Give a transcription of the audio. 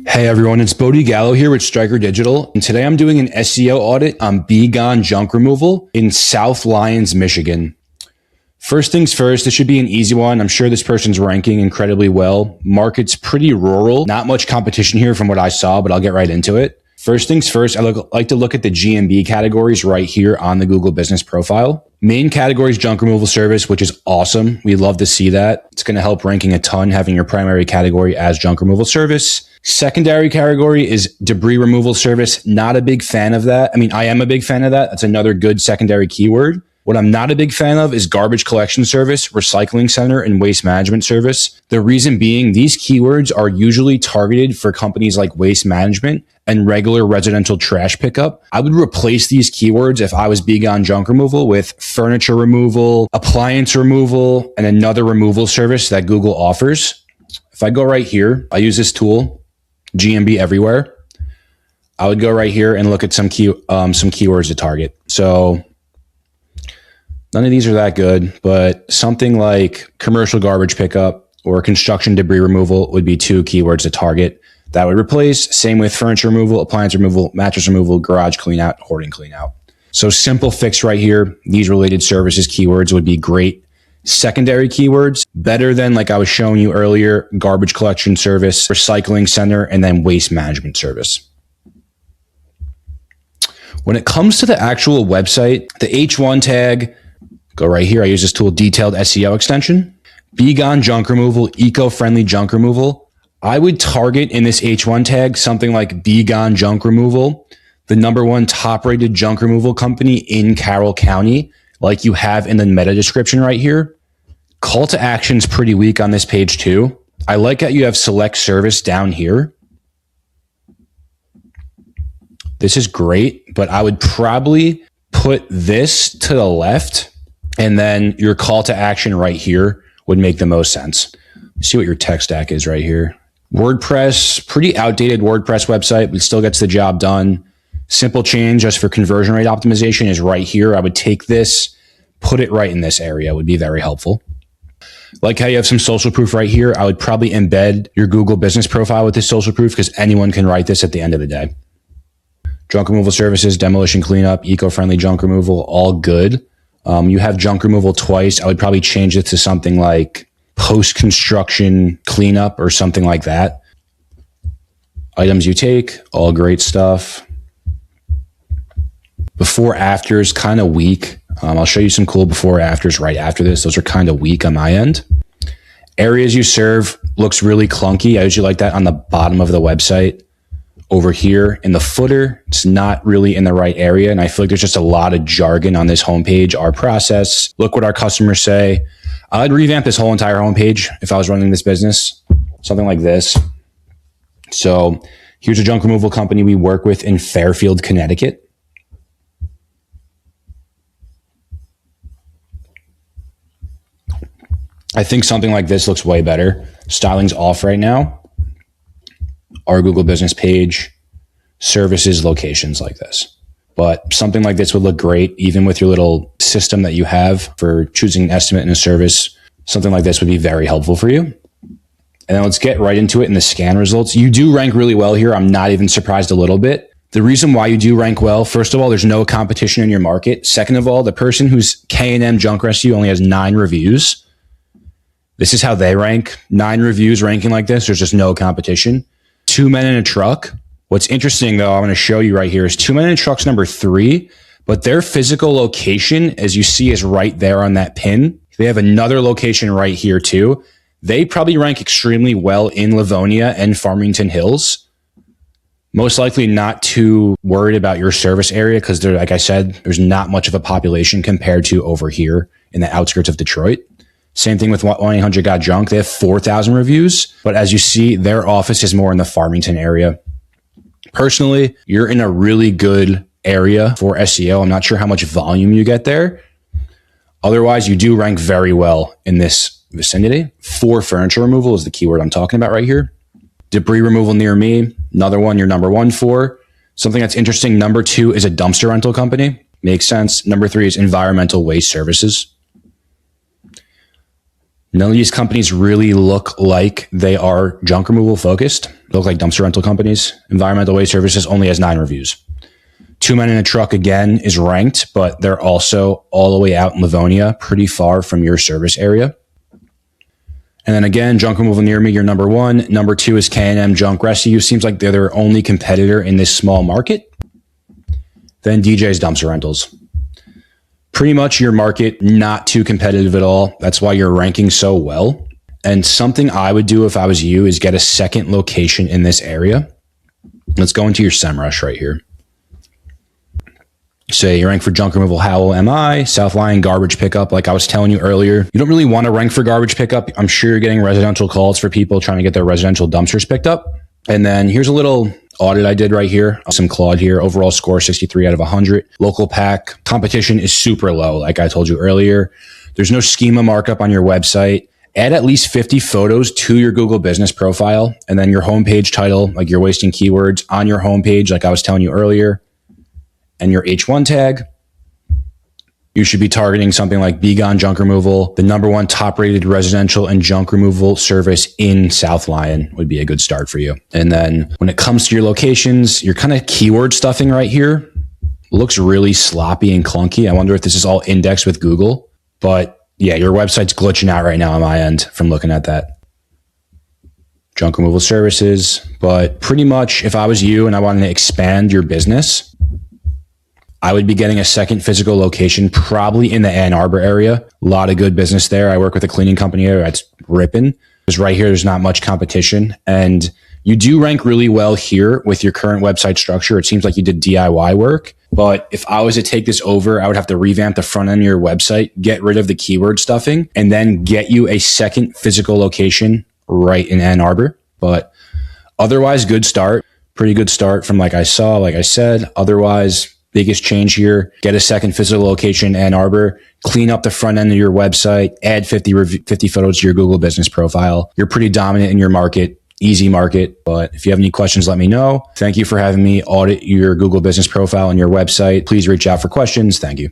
Hey everyone, it's Bodhi Gallo here with Stryker Digital, and today I'm doing an SEO audit on Be Gone junk removal in South Lyons, Michigan. First things first, this should be an easy one. I'm sure this person's ranking incredibly well. Market's pretty rural, not much competition here from what I saw, but I'll get right into it. First things first, I like to look at the GMB categories right here on the Google Business Profile. Main category is junk removal service, which is awesome. We love to see that. It's going to help ranking a ton, having your primary category as junk removal service. Secondary category is debris removal service. Not a big fan of that. I mean, I am a big fan of that. That's another good secondary keyword. What I'm not a big fan of is garbage collection service, recycling center, and waste management service. The reason being, these keywords are usually targeted for companies like waste management and regular residential trash pickup. I would replace these keywords if I was Be Gone junk removal with furniture removal, appliance removal, and another removal service that Google offers. If I go right here, I use this tool, GMB Everywhere. I would go right here and look at some keywords to target. So none of these are that good, but something like commercial garbage pickup or construction debris removal would be two keywords to target. That would replace. Same with furniture removal, appliance removal, mattress removal, garage clean out, hoarding clean out. So simple fix right here. These related services keywords would be great. Secondary keywords, better than, like I was showing you earlier, garbage collection service, recycling center, and then waste management service. When it comes to the actual website, the H1 tag, go right here. I use this tool, detailed SEO extension. Be Gone junk removal, eco-friendly junk removal. I would target in this H1 tag something like Be Gone junk removal, the #1 top-rated junk removal company in Carroll County, like you have in the meta description right here. Call to action's pretty weak on this page too. I like that you have select service down here. This is great, but I would probably put this to the left, and then your call to action right here would make the most sense. See what your tech stack is right here. WordPress, pretty outdated WordPress website, but still gets the job done. Simple change just for conversion rate optimization is right here. I would take this, put it right in this area, would be very helpful. Like how you have some social proof right here, I would probably embed your Google Business Profile with this social proof because anyone can write this at the end of the day. Junk removal services, demolition cleanup, eco-friendly junk removal, all good. You have junk removal twice. I would probably change it to something like post-construction cleanup or something like that. Items you take, all great stuff. Before afters, kind of weak. I'll show you some cool before afters right after this. Those are kind of weak on my end. Areas you serve looks really clunky. I usually like that on the bottom of the website. Over here in the footer, it's not really in the right area. And I feel like there's just a lot of jargon on this homepage. Our process, look what our customers say. I'd revamp this whole entire homepage if I was running this business, something like this. So here's a junk removal company we work with in Fairfield, Connecticut. I think something like this looks way better. Styling's off right now. Our Google business page, services, locations like this. But something like this would look great, even with your little system that you have for choosing an estimate and a service. Something like this would be very helpful for you. And then let's get right into it in the scan results. You do rank really well here. I'm not even surprised a little bit. The reason why you do rank well, first of all, there's no competition in your market. Second of all, the person who's K&M Junk Rescue only has 9 reviews. This is how they rank. 9 reviews ranking like this. There's just no competition. 2 Men in a Truck. What's interesting, though, I'm going to show you right here is 2 Men in a Truck's #3, but their physical location, as you see, is right there on that pin. They have another location right here, too. They probably rank extremely well in Livonia and Farmington Hills. Most likely not too worried about your service area because, like I said, there's not much of a population compared to over here in the outskirts of Detroit. Same thing with 1-800-GOT-JUNK. They have 4,000 reviews, but as you see, their office is more in the Farmington area. Personally, you're in a really good area for SEO. I'm not sure how much volume you get there. Otherwise, you do rank very well in this vicinity. For furniture removal is the keyword I'm talking about right here. Debris removal near me, another one you're #1 for. Something that's interesting, #2 is a dumpster rental company. Makes sense. #3 is environmental waste services. None of these companies really look like they are junk removal focused. look like dumpster rental companies. Environmental Waste Services only has 9 reviews. Two Men in a Truck, again, is ranked, but they're also all the way out in Livonia, pretty far from your service area. And then again, Junk Removal Near Me, you're number 1. Number 2 is K&M Junk Rescue. Seems like they're their only competitor in this small market. Then DJ's Dumpster Rentals. Pretty much your market, not too competitive at all. That's why you're ranking so well. And something I would do if I was you is get a second location in this area. Let's go into your SEMrush right here. Say you rank for junk removal, Howell, MI, South Lyon, garbage pickup. Like I was telling you earlier, you don't really want to rank for garbage pickup. I'm sure you're getting residential calls for people trying to get their residential dumpsters picked up. And then here's a little audit I did right here. Some Claude here. Overall score, 63 out of 100. Local pack. Competition is super low. Like I told you earlier, there's no schema markup on your website. Add at least 50 photos to your Google business profile. And then your homepage title, like you're wasting keywords on your homepage, like I was telling you earlier. And your H1 tag, you should be targeting something like Be Gone Junk Removal. The number 1 top rated residential and junk removal service in South Lyon would be a good start for you. And then when it comes to your locations, you're kind of keyword stuffing right here. Looks really sloppy and clunky. I wonder if this is all indexed with Google. But yeah, your website's glitching out right now on my end from looking at that. Junk removal services. But pretty much if I was you and I wanted to expand your business, I would be getting a second physical location, probably in the Ann Arbor area. A lot of good business there. I work with a cleaning company here that's ripping. Because right here, there's not much competition. And you do rank really well here with your current website structure. It seems like you did DIY work. But if I was to take this over, I would have to revamp the front end of your website, get rid of the keyword stuffing, and then get you a second physical location right in Ann Arbor. But otherwise, good start. Pretty good start from like I said. Otherwise, biggest change here, get a second physical location in Ann Arbor, clean up the front end of your website, add 50 photos to your Google business profile. You're pretty dominant in your market, easy market. But if you have any questions, let me know. Thank you for having me audit your Google business profile and your website. Please reach out for questions. Thank you.